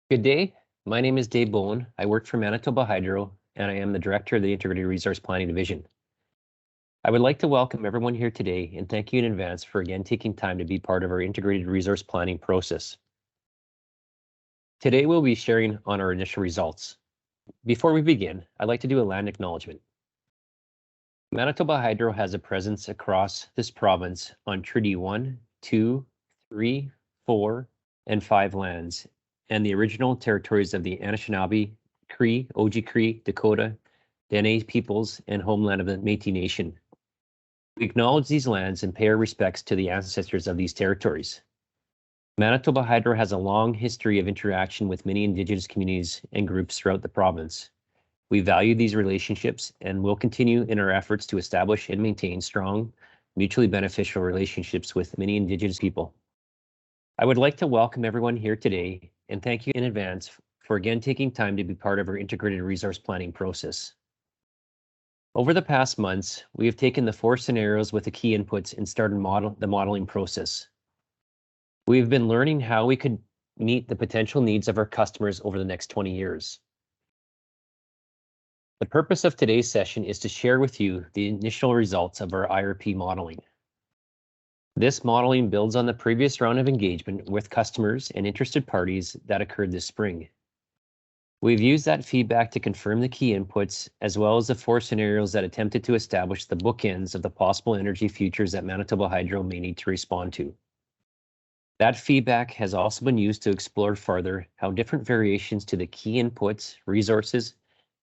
Good day. My name is Dave Bowen. I work for Manitoba Hydro, and I am the Director of the Integrated Resource Planning Division. I would like to welcome everyone here today and thank you in advance for again taking time to be part of our integrated resource planning process. Today we'll be sharing on our initial results. Before we begin, I'd like to do a land acknowledgement. Manitoba Hydro has a presence across this province on Treaty 1, 2, 3, 4, and 5 lands, and the original territories of the Anishinaabe, Cree, Oji-Cree, Dakota, Dene peoples, and homeland of the Métis Nation. We acknowledge these lands and pay our respects to the ancestors of these territories. Manitoba Hydro has a long history of interaction with many Indigenous communities and groups throughout the province. We value these relationships and will continue in our efforts to establish and maintain strong, mutually beneficial relationships with many Indigenous people. I would like to welcome everyone here today and thank you in advance for again taking time to be part of our integrated resource planning process. Over the past months, we have taken the 4 scenarios with the key inputs and started the modeling process. We've been learning how we could meet the potential needs of our customers over the next 20 years. The purpose of today's session is to share with you the initial results of our IRP modeling. This modeling builds on the previous round of engagement with customers and interested parties that occurred this spring. We've used that feedback to confirm the key inputs, as well as the 4 scenarios that attempted to establish the bookends of the possible energy futures that Manitoba Hydro may need to respond to. That feedback has also been used to explore further how different variations to the key inputs, resources,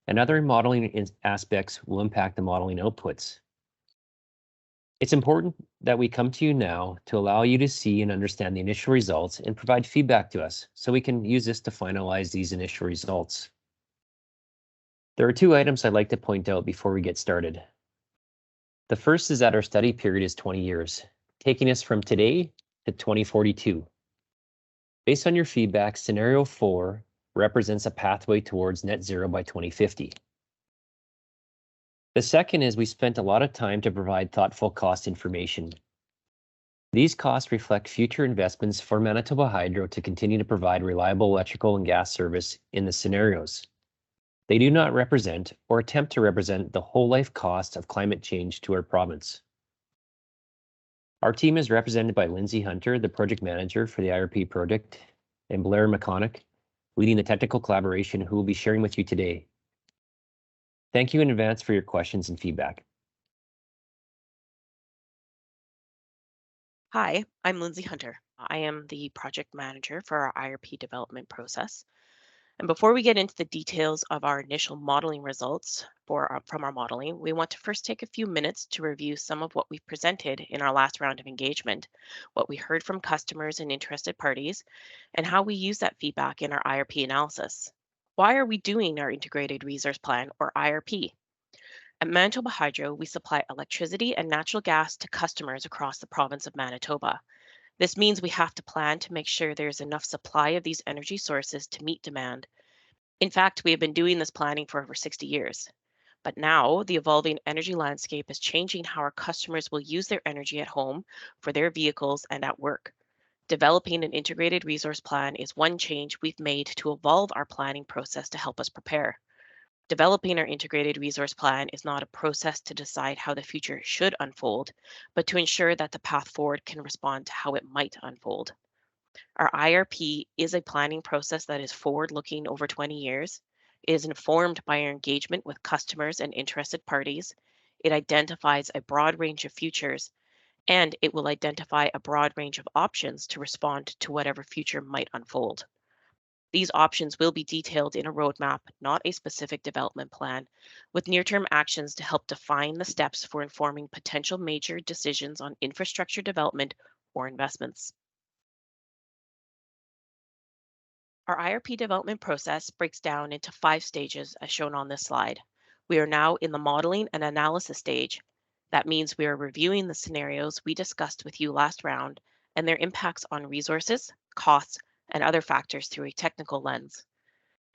and other modeling aspects will impact the modeling outputs. It's important that we come to you now to allow you to see and understand the initial results and provide feedback to us so we can use this to finalize these initial results. There are 2 items I'd like to point out before we get started. The first is that our study period is 20 years, taking us from today to 2042. Based on your feedback, scenario 4 represents a pathway towards net zero by 2050. The second is we spent a lot of time to provide thoughtful cost information. These costs reflect future investments for Manitoba Hydro to continue to provide reliable electrical and gas service in the scenarios. They do not represent or attempt to represent the whole life cost of climate change to our province. Our team is represented by Lindsay Hunter, the project manager for the IRP project, and Blair McConaughey, leading the technical collaboration, who will be sharing with you today. Thank you in advance for your questions and feedback. Hi, I'm Lindsay Hunter. I am the project manager for our IRP development process. And before we get into the details of our initial modeling results from our modeling, we want to first take a few minutes to review some of what we presented in our last round of engagement, what we heard from customers and interested parties, and how we use that feedback in our IRP analysis. Why are we doing our Integrated Resource Plan, or IRP? At Manitoba Hydro, we supply electricity and natural gas to customers across the province of Manitoba. This means we have to plan to make sure there's enough supply of these energy sources to meet demand. In fact, we have been doing this planning for over 60 years. But now, the evolving energy landscape is changing how our customers will use their energy at home, for their vehicles, and at work. Developing an integrated resource plan is one change we've made to evolve our planning process to help us prepare. Developing our integrated resource plan is not a process to decide how the future should unfold, but to ensure that the path forward can respond to how it might unfold. Our IRP is a planning process that is forward-looking over 20 years. It is informed by our engagement with customers and interested parties. It identifies a broad range of futures, and it will identify a broad range of options to respond to whatever future might unfold. These options will be detailed in a roadmap, not a specific development plan, with near-term actions to help define the steps for informing potential major decisions on infrastructure development or investments. Our IRP development process breaks down into 5 stages as shown on this slide. We are now in the modeling and analysis stage. That means we are reviewing the scenarios we discussed with you last round and their impacts on resources, costs, and other factors through a technical lens.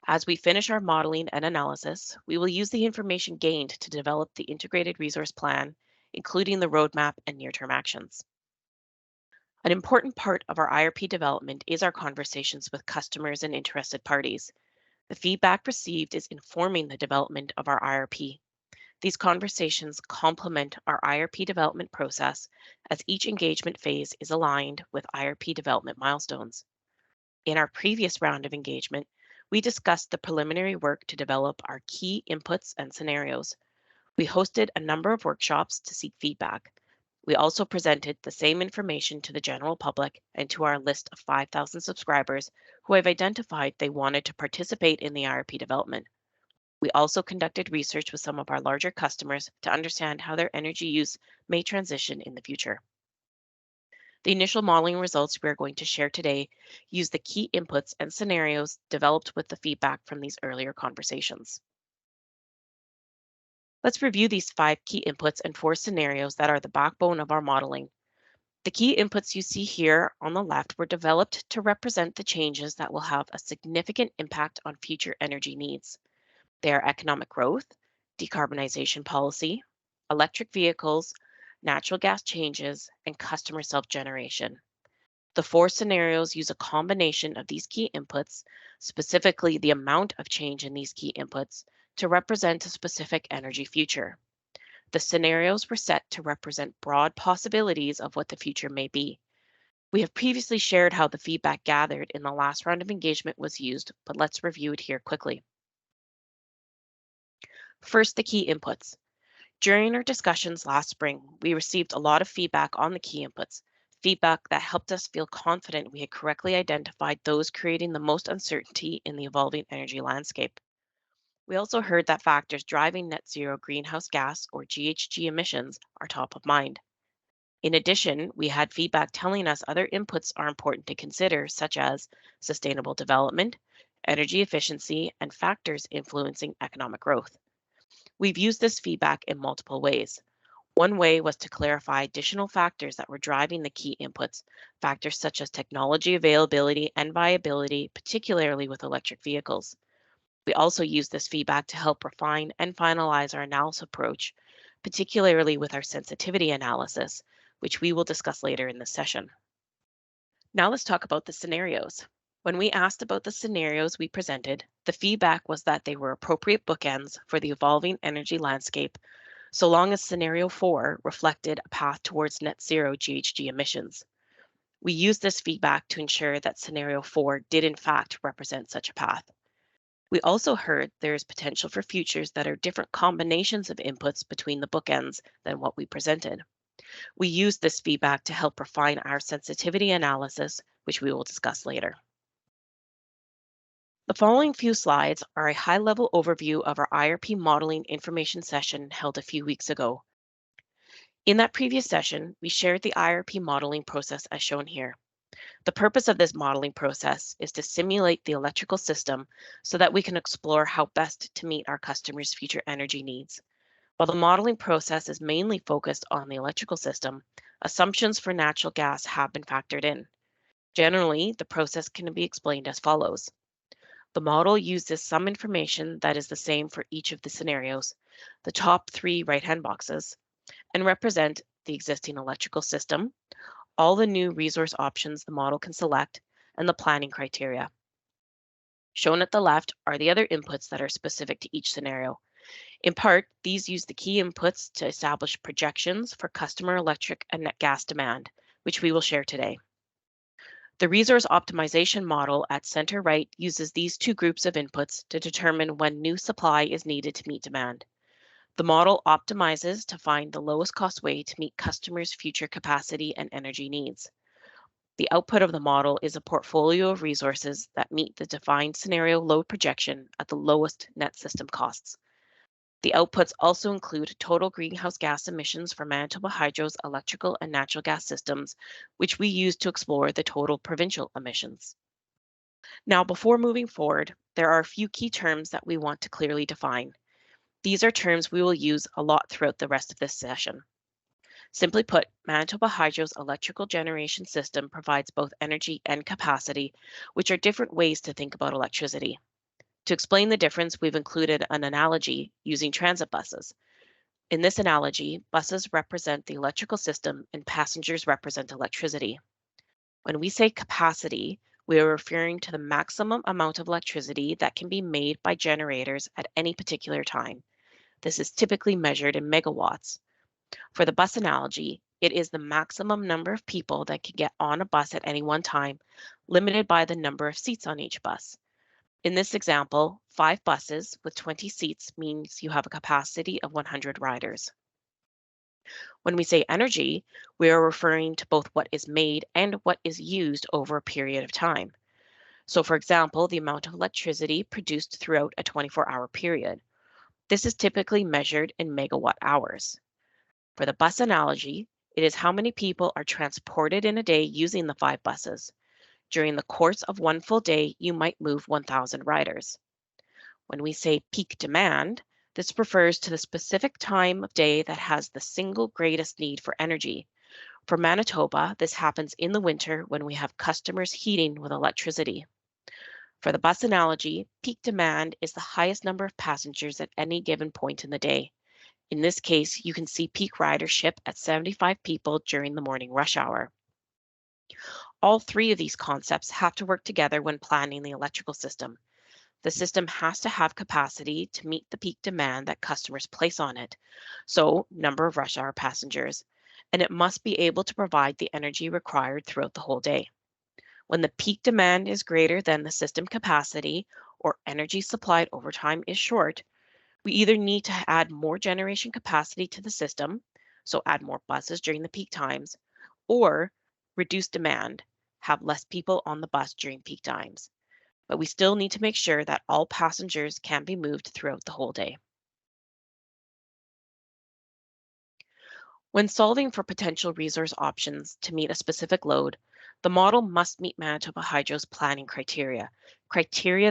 As we finish our modeling and analysis, we will use the information gained to develop the integrated resource plan, including the roadmap and near-term actions. An important part of our IRP development is our conversations with customers and interested parties. The feedback received is informing the development of our IRP. These conversations complement our IRP development process as each engagement phase is aligned with IRP development milestones. In our previous round of engagement, we discussed the preliminary work to develop our key inputs and scenarios. We hosted a number of workshops to seek feedback. We also presented the same information to the general public and to our list of 5,000 subscribers who have identified they wanted to participate in the IRP development. We also conducted research with some of our larger customers to understand how their energy use may transition in the future. The initial modeling results we are going to share today use the key inputs and scenarios developed with the feedback from these earlier conversations. Let's review these 5 key inputs and 4 scenarios that are the backbone of our modeling. The key inputs you see here on the left were developed to represent the changes that will have a significant impact on future energy needs. They are economic growth, decarbonization policy, electric vehicles, natural gas changes, and customer self-generation. The 4 scenarios use a combination of these key inputs, specifically the amount of change in these key inputs, to represent a specific energy future. The scenarios were set to represent broad possibilities of what the future may be. We have previously shared how the feedback gathered in the last round of engagement was used, but let's review it here quickly. First, the key inputs. During our discussions last spring, we received a lot of feedback on the key inputs, feedback that helped us feel confident we had correctly identified those creating the most uncertainty in the evolving energy landscape. We also heard that factors driving net zero greenhouse gas or GHG emissions are top of mind. In addition, we had feedback telling us other inputs are important to consider, such as sustainable development, energy efficiency, and factors influencing economic growth. We've used this feedback in multiple ways. One way was to clarify additional factors that were driving the key inputs, factors such as technology availability and viability, particularly with electric vehicles. We also used this feedback to help refine and finalize our analysis approach, particularly with our sensitivity analysis, which we will discuss later in this session. Now let's talk about the scenarios. When we asked about the scenarios we presented, the feedback was that they were appropriate bookends for the evolving energy landscape, so long as scenario 4 reflected a path towards net zero GHG emissions. We used this feedback to ensure that scenario 4 did in fact represent such a path. We also heard there is potential for futures that are different combinations of inputs between the bookends than what we presented. We used this feedback to help refine our sensitivity analysis, which we will discuss later. The following few slides are a high-level overview of our IRP modeling information session held a few weeks ago. In that previous session, we shared the IRP modeling process as shown here. The purpose of this modeling process is to simulate the electrical system so that we can explore how best to meet our customers' future energy needs. While the modeling process is mainly focused on the electrical system, assumptions for natural gas have been factored in. Generally, the process can be explained as follows. The model uses some information that is the same for each of the scenarios, the top 3 right-hand boxes, and represent the existing electrical system, all the new resource options the model can select, and the planning criteria. Shown at the left are the other inputs that are specific to each scenario. In part, these use the key inputs to establish projections for customer electric and net gas demand, which we will share today. The resource optimization model at center right uses these 2 groups of inputs to determine when new supply is needed to meet demand. The model optimizes to find the lowest cost way to meet customers' future capacity and energy needs. The output of the model is a portfolio of resources that meet the defined scenario load projection at the lowest net system costs. The outputs also include total greenhouse gas emissions for Manitoba Hydro's electrical and natural gas systems, which we use to explore the total provincial emissions. Now, before moving forward, there are a few key terms that we want to clearly define. These are terms we will use a lot throughout the rest of this session. Simply put, Manitoba Hydro's electrical generation system provides both energy and capacity, which are different ways to think about electricity. To explain the difference, we've included an analogy using transit buses. In this analogy, buses represent the electrical system and passengers represent electricity. When we say capacity, we are referring to the maximum amount of electricity that can be made by generators at any particular time. This is typically measured in megawatts. For the bus analogy, it is the maximum number of people that can get on a bus at any one time, limited by the number of seats on each bus. In this example, 5 buses with 20 seats means you have a capacity of 100 riders. When we say energy, we are referring to both what is made and what is used over a period of time. So, for example, the amount of electricity produced throughout a 24-hour period. This is typically measured in megawatt hours. For the bus analogy, it is how many people are transported in a day using the 5 buses. During the course of one full day, you might move 1,000 riders. When we say peak demand, this refers to the specific time of day that has the single greatest need for energy. For Manitoba, this happens in the winter when we have customers heating with electricity. For the bus analogy, peak demand is the highest number of passengers at any given point in the day. In this case, you can see peak ridership at 75 people during the morning rush hour. All three of these concepts have to work together when planning the electrical system. The system has to have capacity to meet the peak demand that customers place on it, so number of rush hour passengers, and it must be able to provide the energy required throughout the whole day. When the peak demand is greater than the system capacity or energy supplied over time is short, we either need to add more generation capacity to the system, so add more buses during the peak times, or reduce demand, have less people on the bus during peak times. But we still need to make sure that all passengers can be moved throughout the whole day. When solving for potential resource options to meet a specific load, the model must meet Manitoba Hydro's planning criteria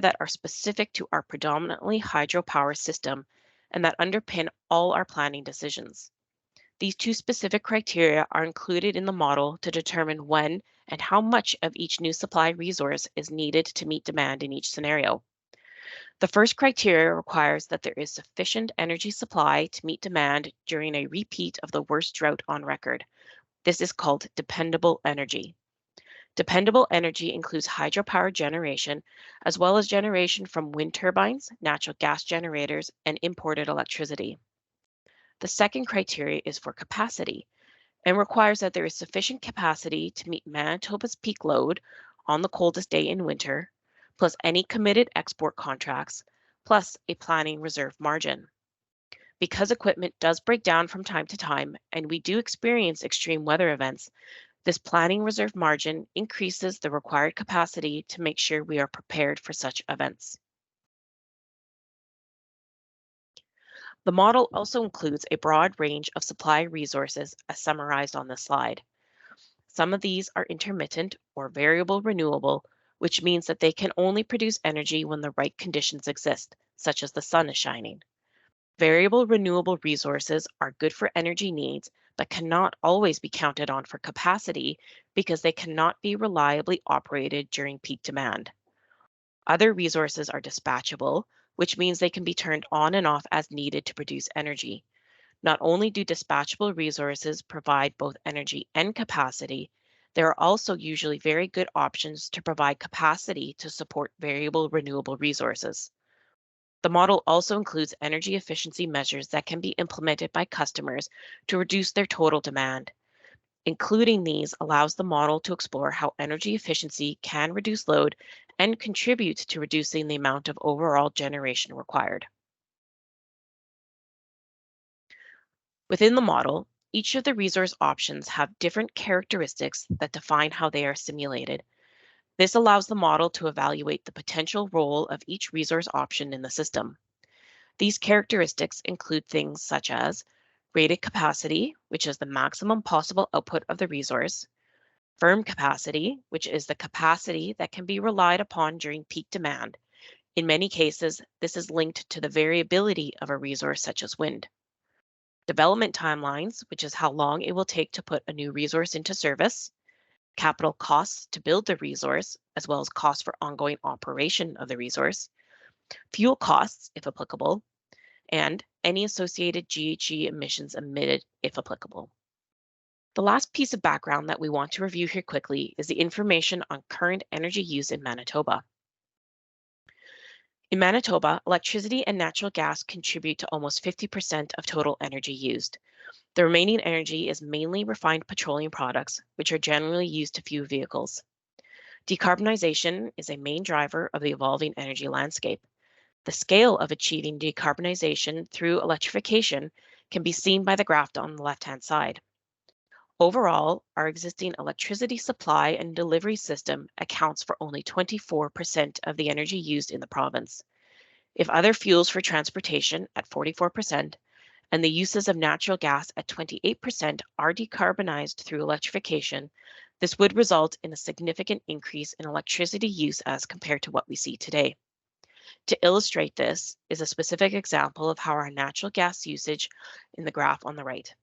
that are specific to our predominantly hydropower system and that underpin all our planning decisions. These two specific criteria are included in the model to determine when and how much of each new supply resource is needed to meet demand in each scenario. The first criteria requires that there is sufficient energy supply to meet demand during a repeat of the worst drought on record. This is called dependable energy. Dependable energy includes hydropower generation, as well as generation from wind turbines, natural gas generators, and imported electricity. The second criteria is for capacity and requires that there is sufficient capacity to meet Manitoba's peak load on the coldest day in winter, plus any committed export contracts, plus a planning reserve margin. Because equipment does break down from time to time, and we do experience extreme weather events, this planning reserve margin increases the required capacity to make sure we are prepared for such events. The model also includes a broad range of supply resources as summarized on this slide. Some of these are intermittent or variable renewable, which means that they can only produce energy when the right conditions exist, such as the sun is shining. Variable renewable resources are good for energy needs, but cannot always be counted on for capacity because they cannot be reliably operated during peak demand. Other resources are dispatchable, which means they can be turned on and off as needed to produce energy. Not only do dispatchable resources provide both energy and capacity, there are also usually very good options to provide capacity to support variable renewable resources. The model also includes energy efficiency measures that can be implemented by customers to reduce their total demand. Including these allows the model to explore how energy efficiency can reduce load and contribute to reducing the amount of overall generation required. Within the model, each of the resource options have different characteristics that define how they are simulated. This allows the model to evaluate the potential role of each resource option in the system. These characteristics include things such as rated capacity, which is the maximum possible output of the resource, firm capacity, which is the capacity that can be relied upon during peak demand. In many cases, this is linked to the variability of a resource such as wind. Development timelines, which is how long it will take to put a new resource into service, capital costs to build the resource, as well as costs for ongoing operation of the resource, fuel costs, if applicable, and any associated GHG emissions emitted, if applicable. The last piece of background that we want to review here quickly is the information on current energy use in Manitoba. In Manitoba, electricity and natural gas contribute to almost 50% of total energy used. The remaining energy is mainly refined petroleum products, which are generally used to fuel vehicles. Decarbonization is a main driver of the evolving energy landscape. The scale of achieving decarbonization through electrification can be seen by the graph on the left-hand side. Overall, our existing electricity supply and delivery system accounts for only 24% of the energy used in the province. If other fuels for transportation at 44% and the uses of natural gas at 28% are decarbonized through electrification, this would result in a significant increase in electricity use as compared to what we see today. To illustrate this is a specific example of how our natural gas usage in the graph on the right.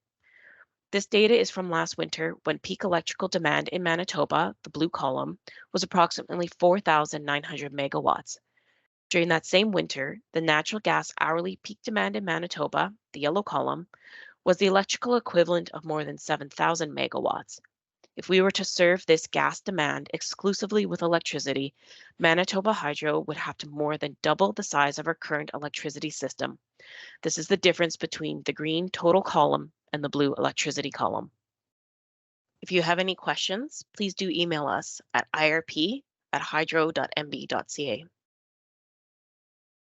This data is from last winter when peak electrical demand in Manitoba, the blue column, was approximately 4,900 megawatts. During that same winter, the natural gas hourly peak demand in Manitoba, the yellow column, was the electrical equivalent of more than 7,000 megawatts. If we were to serve this gas demand exclusively with electricity, Manitoba Hydro would have to more than double the size of our current electricity system. This is the difference between the green total column and the blue electricity column. If you have any questions, please do email us at irp@hydro.mb.ca.